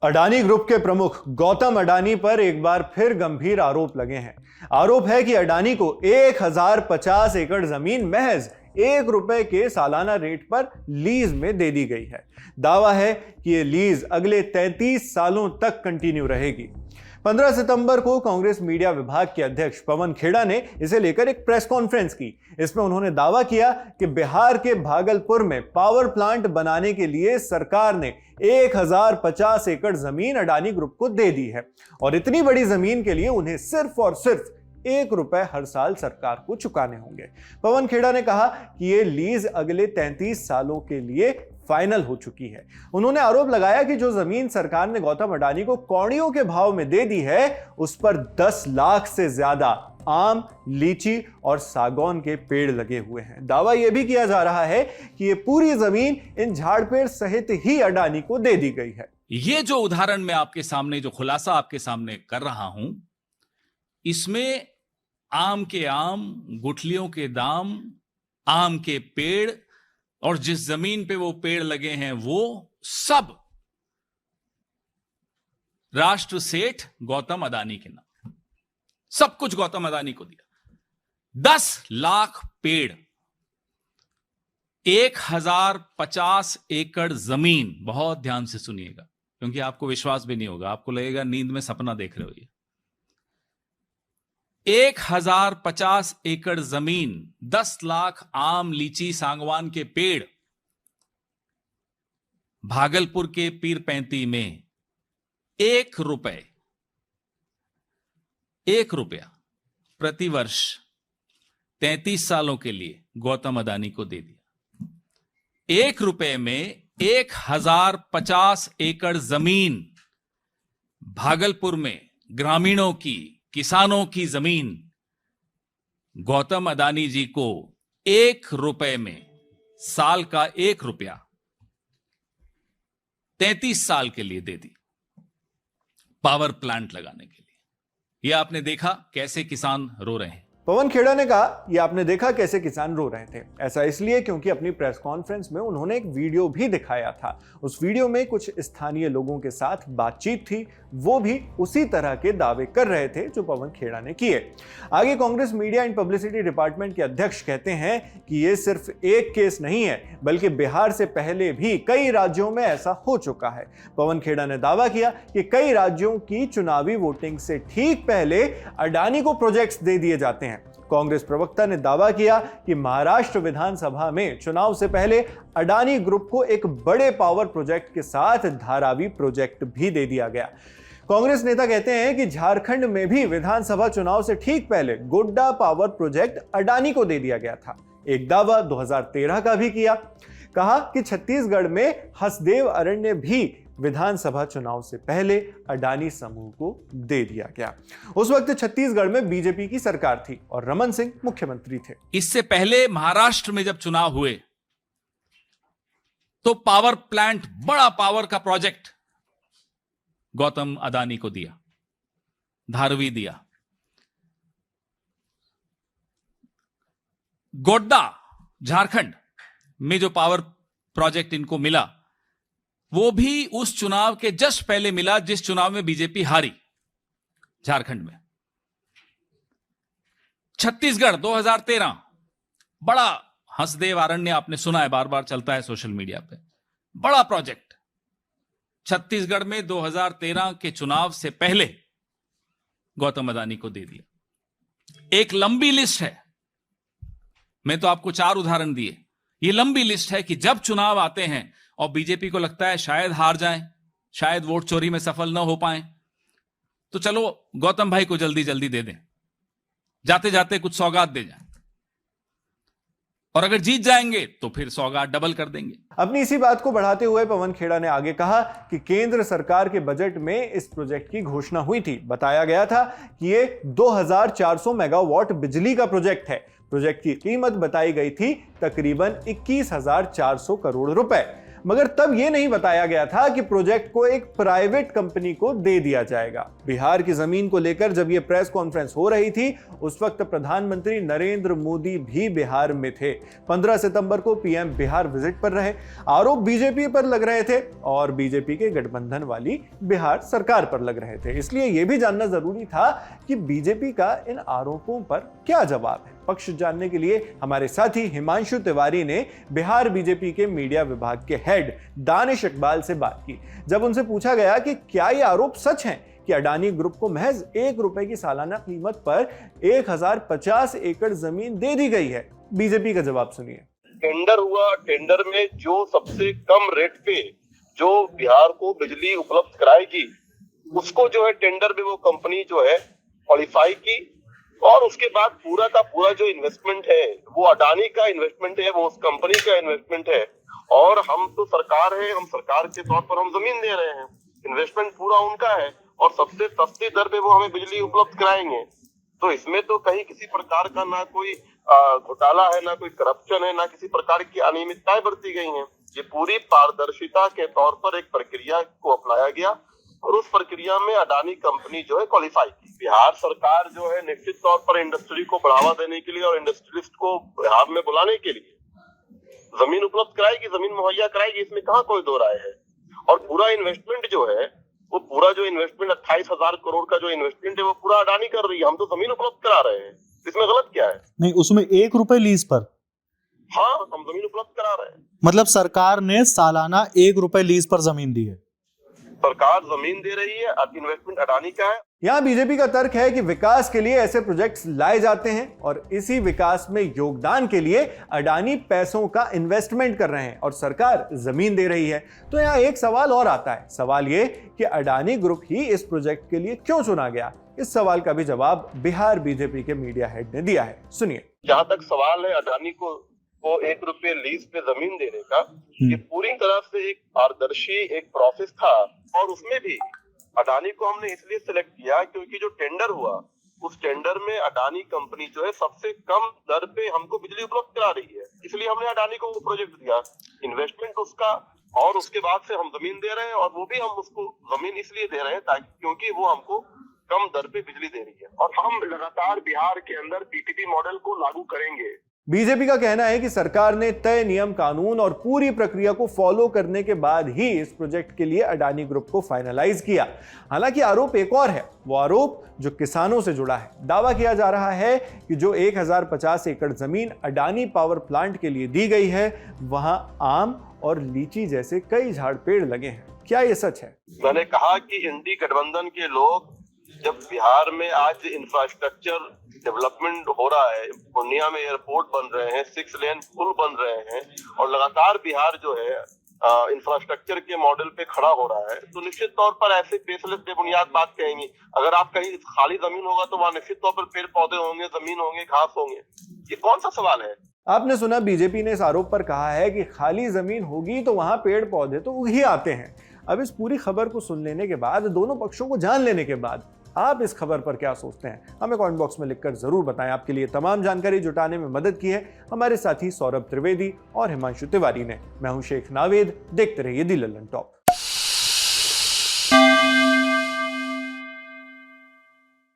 Adani group के प्रमुख गौतम अडानी पर एक बार फिर गंभीर आरोप लगे हैं। आरोप है कि अडानी को 1050 एकड़ जमीन महज ₹1 के सालाना रेट पर लीज में दे दी गई है। दावा है कि यह लीज अगले 33 सालों तक कंटिन्यू रहेगी। 15 सितंबर को कांग्रेस मीडिया विभाग के अध्यक्ष पवन खेड़ा ने इसे लेकर एक प्रेस कॉन्फ्रेंस की। इसमें उन्होंने दावा किया कि बिहार के भागलपुर में पावर प्लांट बनाने के लिए सरकार ने 1050 एकड़ जमीन अडानी ग्रुप को दे दी है और इतनी बड़ी जमीन के लिए उन्हें सिर्फ और सिर्फ ₹1 हर साल सरकार को चुकाने होंगे। पवन खेड़ा ने कहा कि यह लीज अगले 33 सालों के लिए फाइनल हो चुकी है। उन्होंने आरोप लगाया कि जो जमीन सरकार ने गौतम अडानी को कौड़ियों के भाव में दे दी है, उस पर 10 लाख से ज्यादा आम, लीची और सागौन के पेड़ लगे हुए हैं। दावा यह भी किया जा रहा है कि यह पूरी जमीन इन झाड़पेड़ सहित ही अडानी को दे दी गई है। यह जो उदाहरण मैं आपके सामने, जो खुलासा आपके सामने कर रहा हूं, इसमें आम के आम, गुठलियों के दाम, आम के पेड़ और जिस जमीन पे वो पेड़ लगे हैं वो सब राष्ट्र सेठ गौतम अडानी के नाम, सब कुछ गौतम अडानी को दिया। 10 लाख पेड़, 1050 एकड़ जमीन। बहुत ध्यान से सुनिएगा क्योंकि आपको विश्वास भी नहीं होगा, आपको लगेगा नींद में सपना देख रहे हो। 1050 एकड़ जमीन, 10 लाख आम, लीची, सागवान के पेड़। भागलपुर के पीरपैंती में ₹1 प्रति वर्ष 33 सालों के लिए गौतम अडानी को दे दिया। ₹1 में 1050 एकड़ जमीन, भागलपुर में ग्रामीणों की, किसानों की जमीन गौतम अडानी जी को ₹1 में, साल का ₹1 33 साल के लिए दे दी, पावर प्लांट लगाने के लिए। यह आपने देखा कैसे किसान रो रहे हैं। पवन खेड़ा ने कहा, यह आपने देखा कैसे किसान रो रहे थे। ऐसा इसलिए क्योंकि अपनी प्रेस कॉन्फ्रेंस में उन्होंने एक वीडियो भी दिखाया था। उस वीडियो में कुछ स्थानीय लोगों के साथ बातचीत थी, वो भी उसी तरह के दावे कर रहे थे जो पवन खेड़ा ने किए। आगे Congress media and publicity department के अध्यक्ष कहते हैं कि यह सिर्फ एक केस नहीं है, बल्कि बिहार से पहले भी कई राज्यों में ऐसा हो चुका है। पवन खेड़ा ने दावा किया कि कई राज्यों की चुनावी वोटिंग से ठीक पहले अडानी को प्रोजेक्ट्स दे दिए जाते हैं। कांग्रेस प्रवक्ता ने दावा किया कि महाराष्ट्र विधानसभा में चुनाव से पहले अडानी ग्रुप को एक बड़े पावर प्रोजेक्ट के साथ धारावी प्रोजेक्ट भी दे दिया गया। कांग्रेस नेता कहते हैं कि झारखंड में भी विधानसभा चुनाव से ठीक पहले गोड्डा पावर प्रोजेक्ट अडानी को दे दिया गया था। एक दावा 2013 का भी किया। कहा कि छत्तीसगढ़ में हसदेव अरण्य भी विधानसभा चुनाव से पहले अडानी समूह को दे दिया गया। उस वक्त छत्तीसगढ़ में बीजेपी की सरकार थी और रमन सिंह मुख्यमंत्री थे। इससे पहले महाराष्ट्र में जब चुनाव हुए तो पावर प्लांट, बड़ा पावर का प्रोजेक्ट गौतम अडानी को दिया, धारवी दिया। गोड्डा झारखंड में जो पावर प्रोजेक्ट इनको मिला, वो भी उस चुनाव के जस्ट पहले मिला जिस चुनाव में बीजेपी हारी झारखंड में। छत्तीसगढ़ 2013, बड़ा हसदेव अरण्य, आपने सुना है, बार बार चलता है सोशल मीडिया पे, बड़ा प्रोजेक्ट। छत्तीसगढ़ में 2013 के चुनाव से पहले गौतम अडानी को दे दिया। एक लंबी लिस्ट है, मैं तो आपको 4 उदाहरण दिए। ये लंबी लिस्ट है कि जब चुनाव आते हैं और बीजेपी को लगता है शायद हार जाएं, शायद वोट चोरी में सफल ना हो पाएं, तो चलो गौतम भाई को जल्दी जल्दी दे दें, जाते जाते कुछ सौगात दे जाएं, और अगर जीत जाएंगे तो फिर सौगात डबल कर देंगे। अपनी इसी बात को बढ़ाते हुए पवन खेड़ा ने आगे कहा कि केंद्र सरकार के बजट में इस प्रोजेक्ट की घोषणा हुई थी। बताया गया था कि ये 2400 मेगावाट बिजली का प्रोजेक्ट है। प्रोजेक्ट की कीमत बताई गई थी तकरीबन 21,400 करोड़ रुपए। मगर तब यह नहीं बताया गया था कि प्रोजेक्ट को एक प्राइवेट कंपनी को दे दिया जाएगा। बिहार की जमीन को लेकर जब यह प्रेस कॉन्फ्रेंस हो रही थी, उस वक्त प्रधानमंत्री नरेंद्र मोदी भी बिहार में थे। 15 सितंबर को पीएम बिहार विजिट पर रहे। आरोप बीजेपी पर लग रहे थे और बीजेपी के गठबंधन वाली बिहार सरकार पर लग रहे थे। इसलिए यह भी जानना जरूरी था कि बीजेपी का इन आरोपों पर क्या जवाब है। पक्ष जानने के लिए हमारे साथी हिमांशु तिवारी ने बिहार बीजेपी के मीडिया विभाग के हेड दानिश इकबाल से बात की। जब उनसे पूछा गया कि क्या ये आरोप सच हैं कि अडानी ग्रुप को महज ₹1 की सालाना कीमत पर 1050 एकड़ जमीन दे दी गई है, बीजेपी का जवाब सुनिए। टेंडर हुआ, टेंडर में जो सबसे कम रेट पे जो बिहार को बिजली उपलब्ध कराएगी, उसको जो है टेंडर में वो कंपनी जो है क्वालिफाई की, और उसके बाद पूरा का पूरा जो इन्वेस्टमेंट है वो अडानी का इन्वेस्टमेंट है, वो उस कंपनी का इन्वेस्टमेंट है। और हम तो सरकार है, हम सरकार के तौर पर हम जमीन दे रहे हैं, इन्वेस्टमेंट पूरा उनका है और सबसे सस्ती दर पे वो हमें बिजली उपलब्ध कराएंगे। तो इसमें तो कहीं किसी प्रकार का ना कोई घोटाला है, ना कोई करप्शन है, ना किसी प्रकार की अनियमितताएं बरती गई हैं। ये पूरी पारदर्शिता के तौर पर एक प्रक्रिया को अपनाया गया और उस प्रक्रिया में अडानी कंपनी जो है क्वालिफाई की। बिहार सरकार जो है निश्चित तौर पर इंडस्ट्री को बढ़ावा देने के लिए और इंडस्ट्रियलिस्ट को बिहार में बुलाने के लिए जमीन उपलब्ध कराएगी, जमीन मुहैया कराएगी, इसमें कहाँ कोई दो राय है। और पूरा इन्वेस्टमेंट जो है वो पूरा जो इन्वेस्टमेंट 28,000 करोड़ का जो इन्वेस्टमेंट है वो पूरा अडानी कर रही है, हम तो जमीन उपलब्ध करा रहे हैं, इसमें गलत क्या है? नहीं, उसमें ₹1 लीज पर, हाँ हम जमीन उपलब्ध करा रहे हैं। मतलब सरकार ने सालाना ₹1 लीज पर जमीन दी है। सरकार जमीन दे रही है, इन्वेस्टमेंट अडानी का है। यहां बीजेपी का तर्क है कि विकास के लिए ऐसे प्रोजेक्ट्स लाए जाते हैं और इसी विकास में योगदान के लिए अडानी पैसों का इन्वेस्टमेंट कर रहे हैं और सरकार जमीन दे रही है। तो यहां एक सवाल और आता है, सवाल ये कि अडानी ग्रुप ही इस प्रोजेक्ट के लिए क्यों चुना गया। इस सवाल का भी जवाब बिहार बीजेपी के मीडिया हेड ने दिया है, सुनिए। जहां तक सवाल है अडानी को ₹1 लीज पे जमीन देने का, ये पूरी तरह से एक पारदर्शी एक प्रोसेस था और उसमें भी अडानी को हमने इसलिए सिलेक्ट किया क्योंकि जो टेंडर हुआ उस टेंडर में अडानी कंपनी जो है सबसे कम दर पे हमको बिजली उपलब्ध करा रही है, इसलिए हमने अडानी को वो प्रोजेक्ट दिया। इन्वेस्टमेंट उसका और उसके बाद से हम जमीन दे रहे हैं और वो भी हम उसको जमीन इसलिए दे रहे हैं ताकि क्योंकि वो हमको कम दर पे बिजली दे रही है और हम लगातार बिहार के अंदर पीपीपी मॉडल को लागू करेंगे। बीजेपी का कहना है कि सरकार ने तय नियम कानून और पूरी प्रक्रिया को फॉलो करने के बाद ही इस प्रोजेक्ट के लिए अडानी ग्रुप को फाइनलाइज किया। हालांकि आरोप एक और है, वो आरोप जो किसानों से जुड़ा है। दावा किया जा रहा है कि जो 1050 एकड़ जमीन अडानी पावर प्लांट के लिए दी गई है, वहां आम और लीची जैसे कई झाड़ पेड़ लगे हैं। क्या ये सच है? मैंने कहा कि इंडी गठबंधन के लोग जब बिहार में आज इंफ्रास्ट्रक्चर डेवलपमेंट हो रहा है, पूर्णिया में एयरपोर्ट बन रहे हैं, 6 लेन पुल बन रहे हैं और लगातार बिहार जो है इंफ्रास्ट्रक्चर के मॉडल पे खड़ा हो रहा है, तो निश्चित तौर पर ऐसे बेसलेस बेबुनियाद बात कहेंगी। अगर आप कहीं खाली जमीन होगा तो वहां निश्चित तौर पर पेड़ पौधे होंगे, जमीन होंगे, घास होंगे। ये कौन सा सवाल है? आपने सुना, बीजेपी ने इस आरोप पर कहा है कि खाली जमीन होगी तो वहां पेड़ पौधे तो उग ही आते हैं। अब इस पूरी खबर को सुन लेने के बाद, दोनों पक्षों को जान लेने के बाद, आप इस खबर पर क्या सोचते हैं? हमें कमेंट बॉक्स में लिखकर जरूर बताएं। आपके लिए तमाम जानकारी जुटाने में मदद की है हमारे साथी सौरभ त्रिवेदी और हिमांशु तिवारी ने। मैं हूं शेख नावेद, देखते रहिए दी लल्लन टॉप।